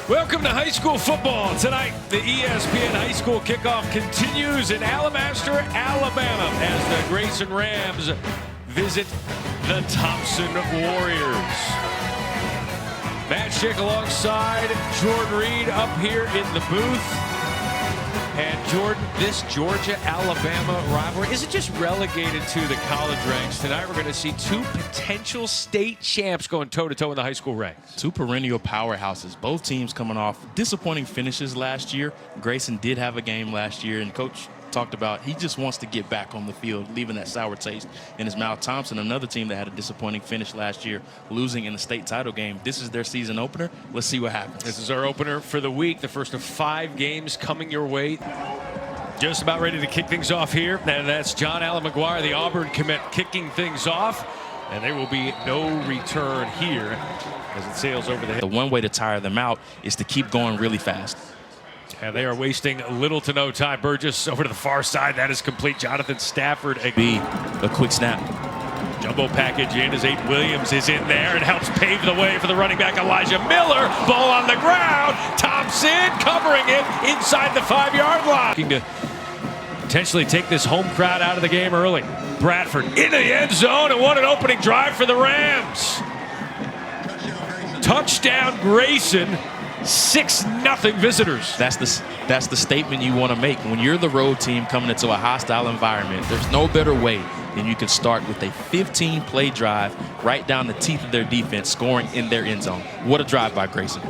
Welcome to high school football. Tonight, the ESPN high school kickoff continues in Alabaster, Alabama, as the Grayson Rams visit the Thompson Warriors. Matt Schick alongside Jordan Reed up here in the booth. And Jordan, this Georgia-Alabama rivalry, is it just relegated to the college ranks? Tonight we're going to see two potential state champs going toe-to-toe in the high school ranks. Two perennial powerhouses, both teams coming off disappointing finishes last year. Grayson did have a game last year, and Coach talked about he just wants to get back on the field, leaving that sour taste in his mouth. Thompson, another team that had a disappointing finish last year, losing in the state title game. This is their season opener. Let's see what happens. This is our opener for the week, the first of 5 games coming your way. Just about ready to kick things off here, and that's John Allen McGuire, the Auburn commit, kicking things off, and there will be no return here as it sails over the head. The one way to tire them out is to keep going really fast. And they are wasting little to no time. Burgess over to the far side. That is complete. Jonathan Stafford. A quick snap. Jumbo package in as Aiden Williams is in there and helps pave the way for the running back Elijah Miller. Ball on the ground. Thompson covering it inside the 5-yard line. Looking to potentially take this home crowd out of the game early. Bradford into the end zone, and what an opening drive for the Rams. Touchdown Grayson. 6-0 visitors. That's the statement you want to make. When you're the road team coming into a hostile environment, there's no better way than you can start with a 15-play drive right down the teeth of their defense, scoring in their end zone. What a drive by Grayson.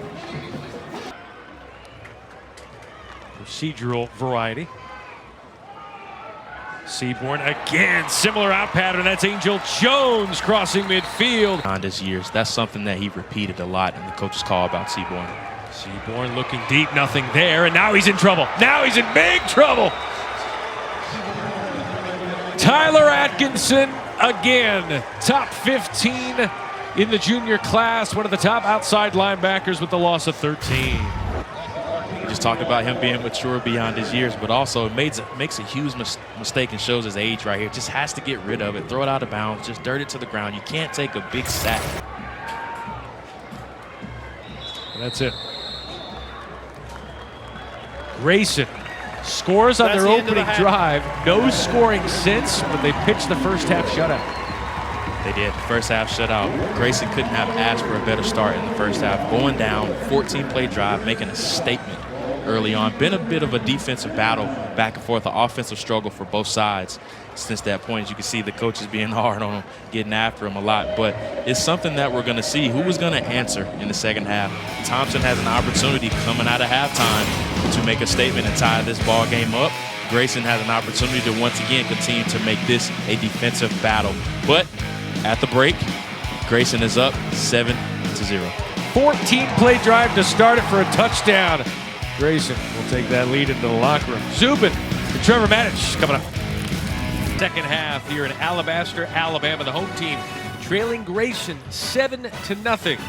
Procedural variety. Seaborn again, similar out pattern. That's Angel Jones crossing midfield. On his years, that's something that he repeated a lot in the coach's call about Seaborn. Seaborn looking deep, nothing there, and now he's in trouble. Now he's in big trouble. Tyler Atkinson again, top 15 in the junior class, one of the top outside linebackers with the loss of 13. We just talked about him being mature beyond his years, but also makes a huge mistake and shows his age right here. Just has to get rid of it, throw it out of bounds, just dirt it to the ground. You can't take a big sack. And that's it. Grayson scores on their opening drive. No scoring since, but they pitched the first half shutout. They did. First half shutout. Grayson couldn't have asked for a better start in the first half. Going down, 14-play drive, making a statement early on. Been a bit of a defensive battle back and forth, an offensive struggle for both sides since that point. As you can see, the coaches being hard on him, getting after him a lot. But it's something that we're going to see. Who was going to answer in the second half? Thompson has an opportunity coming out of halftime to make a statement and tie this ball game up. Grayson has an opportunity to once again continue to make this a defensive battle. But at the break, Grayson is up 7-0. 14-play drive to start it for a touchdown. Grayson will take that lead into the locker room. Zubin and Trevor Matic coming up. Second half here in Alabaster, Alabama. The home team trailing Grayson 7-0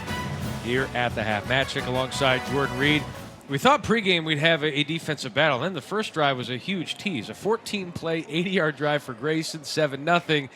here at the half. Matt Schick alongside Jordan Reed. We thought pregame we'd have a defensive battle. Then the first drive was a huge tease. A 14-play, 80-yard drive for Grayson, 7-0.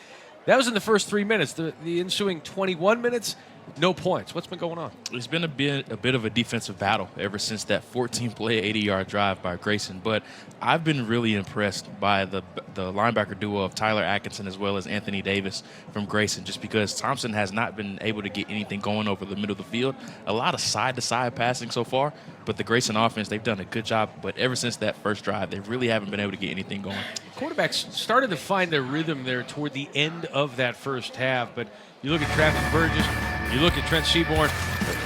That was in the first 3 minutes. The ensuing 21 minutes, no points. What's been going on? It's been a bit of a defensive battle ever since that 14-play, 80-yard drive by Grayson. But I've been really impressed by the linebacker duo of Tyler Atkinson as well as Anthony Davis from Grayson, just because Thompson has not been able to get anything going over the middle of the field. A lot of side-to-side passing so far, but the Grayson offense, they've done a good job. But ever since that first drive, they really haven't been able to get anything going. Quarterbacks started to find their rhythm there toward the end of that first half, but you look at Travis Burgess, you look at Trent Seaborn.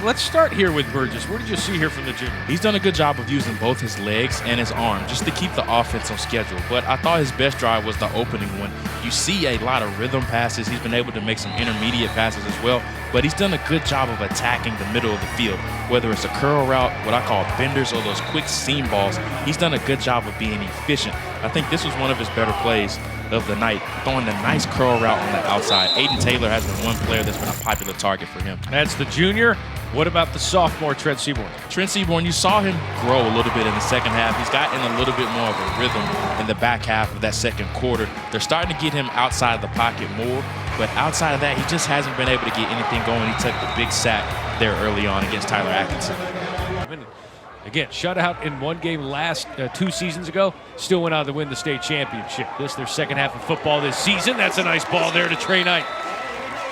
Let's start here with Burgess. What did you see here from the junior? He's done a good job of using both his legs and his arm just to keep the offense on schedule. But I thought his best drive was the opening one. You see a lot of rhythm passes. He's been able to make some intermediate passes as well. But he's done a good job of attacking the middle of the field. Whether it's a curl route, what I call benders, or those quick seam balls, he's done a good job of being efficient. I think this was one of his better plays of the night, throwing the nice curl route on the outside. Aiden Taylor has been one player that's been a popular target for him. That's the junior. What about the sophomore, Trent Seaborn? Trent Seaborn, you saw him grow a little bit in the second half. He's gotten a little bit more of a rhythm in the back half of that second quarter. They're starting to get him outside of the pocket more, but outside of that, he just hasn't been able to get anything going. He took the big sack there early on against Tyler Atkinson. Again, shutout in one game 2 seasons ago. Still went on to win the state championship. This their second half of football this season. That's a nice ball there to Trey Knight.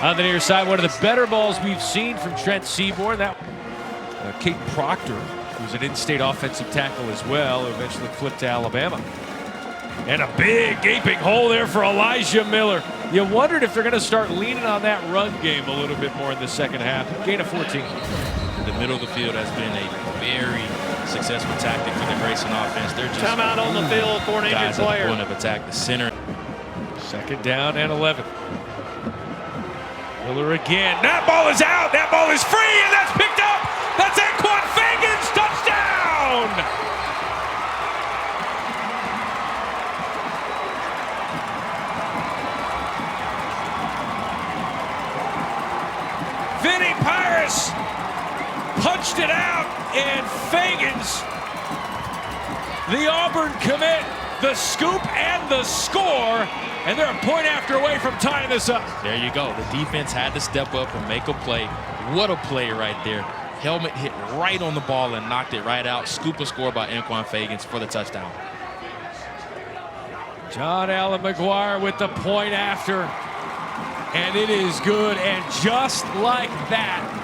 On the near side, one of the better balls we've seen from Trent Seaborn. That Kate Proctor, who's an in-state offensive tackle as well, who eventually flipped to Alabama. And a big gaping hole there for Elijah Miller. You wondered if they're going to start leaning on that run game a little bit more in the second half. Gain of 14. The middle of the field has been a very successful tactic for the Grayson offense. They're just time out on the field for an injured guys player. at the point of attack. The center. Second down and 11. Miller again. That ball is out. That ball is free, and that's picked up. That's Anquan Fagan's touchdown. Vinny Pyrus punched it out, and Fagan's, the Auburn commit, the scoop and the score, and they're a point after away from tying this up. There you go. The defense had to step up and make a play. What a play right there. Helmet hit right on the ball and knocked it right out. Scoop a score by Anquan Fagans for the touchdown. John Allen McGuire with the point after, and it is good. And just like that,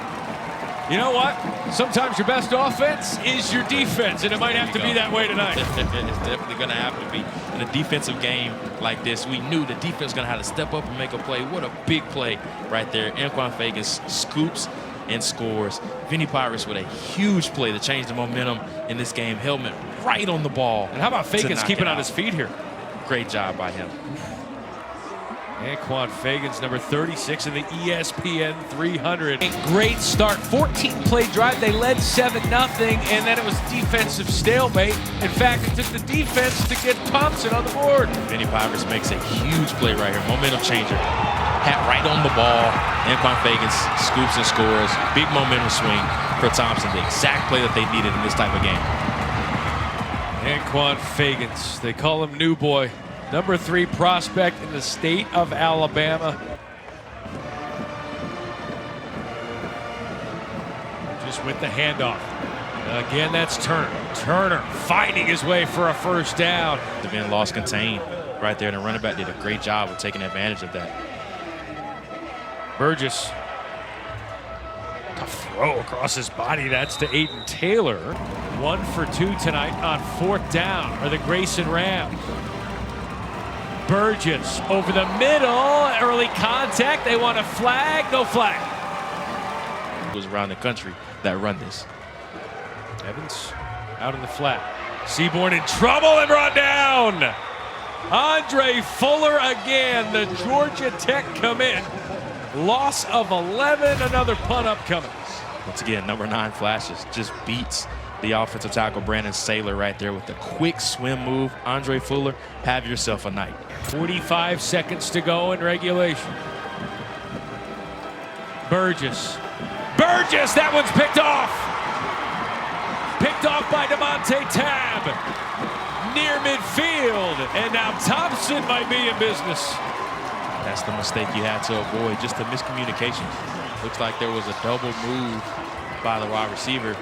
you know what? Sometimes your best offense is your defense, and it might have to be that way tonight. It's definitely going to have to be. In a defensive game like this, we knew the defense was going to have to step up and make a play. What a big play right there. Anquan Fagans scoops and scores. Vinny Pyrus with a huge play to change the momentum in this game. Helmet right on the ball. And how about Fagans keeping on his feet here? Great job by him. Anquan Fagans, number 36 in the ESPN 300. A great start, 14-play drive. They led 7-0, and then it was defensive stalemate. In fact, it took the defense to get Thompson on the board. Vinny Pyrus makes a huge play right here. Momentum changer. Hat right on the ball. Anquan Fagans scoops and scores. Big momentum swing for Thompson. The exact play that they needed in this type of game. Anquan Fagans, they call him New Boy. Number 3 prospect in the state of Alabama. Just with the handoff. Again, that's Turner. Turner finding his way for a first down. Devin lost contain right there, and the running back did a great job of taking advantage of that. Burgess. Tough throw across his body. That's to Aiden Taylor. 1 for 2 tonight on 4th down are the Grayson Rams. Burgess over the middle, early contact. They want a flag, no flag. It was around the country that run this. Evans out in the flat. Seaborn in trouble and brought down. Andre Fuller again, the Georgia Tech commit. Loss of 11, another punt upcoming. Once again, number 9 flashes, just beats the offensive tackle Brandon Saylor right there with the quick swim move. Andre Fuller, have yourself a night. 45 seconds to go in regulation. Burgess. Burgess, that one's picked off. Picked off by DeMonte Tab. Near midfield, and now Thompson might be in business. That's the mistake you had to avoid, just the miscommunication. Looks like there was a double move by the wide receiver,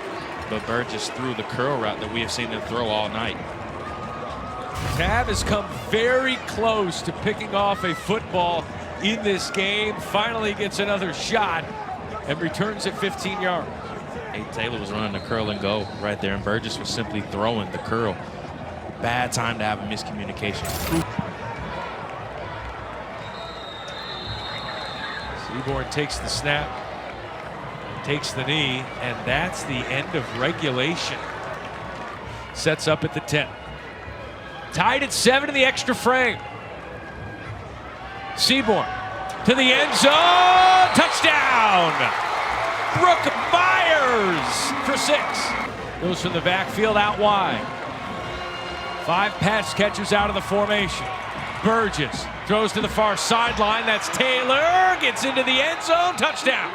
but Burgess threw the curl route that we have seen them throw all night. Tab has come very close to picking off a football in this game. Finally gets another shot and returns at 15 yards. Aiden Taylor was running the curl and go right there, and Burgess was simply throwing the curl. Bad time to have a miscommunication. Seaborn takes the snap, takes the knee, and that's the end of regulation. Sets up at the 10. Tied at 7 in the extra frame. Seaborn to the end zone. Touchdown! Brooke Myers for 6. Goes from the backfield out wide. 5 pass catchers out of the formation. Burgess throws to the far sideline. That's Taylor. Gets into the end zone. Touchdown.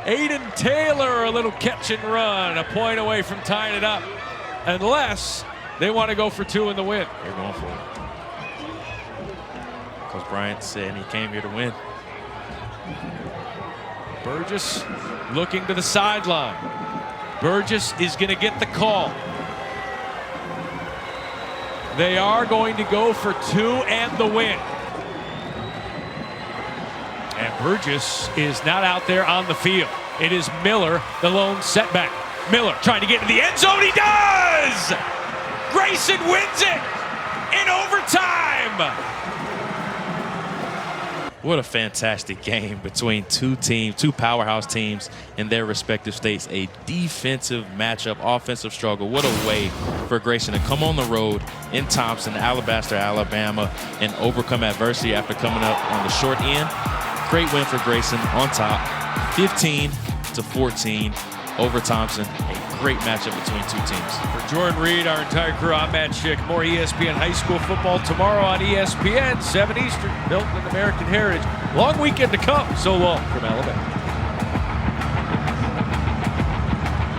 Aiden Taylor, a little catch and run. A point away from tying it up. Unless they want to go for 2 in the win. They're going for it. Coach Bryant said he came here to win. Burgess looking to the sideline. Burgess is going to get the call. They are going to go for 2 and the win. And Burgess is not out there on the field. It is Miller, the lone setback. Miller trying to get into the end zone. He does! Grayson wins it in overtime. What a fantastic game between two powerhouse teams in their respective states. A defensive matchup, offensive struggle. What a way for Grayson to come on the road in Thompson, Alabaster, Alabama, and overcome adversity after coming up on the short end. Great win for Grayson on top, 15-14 over Thompson. A great matchup between two teams. For Jordan Reed, our entire crew, I'm Matt Schick. More ESPN high school football tomorrow on ESPN, 7 Eastern, built in American heritage. Long weekend to come. So long from Alabama.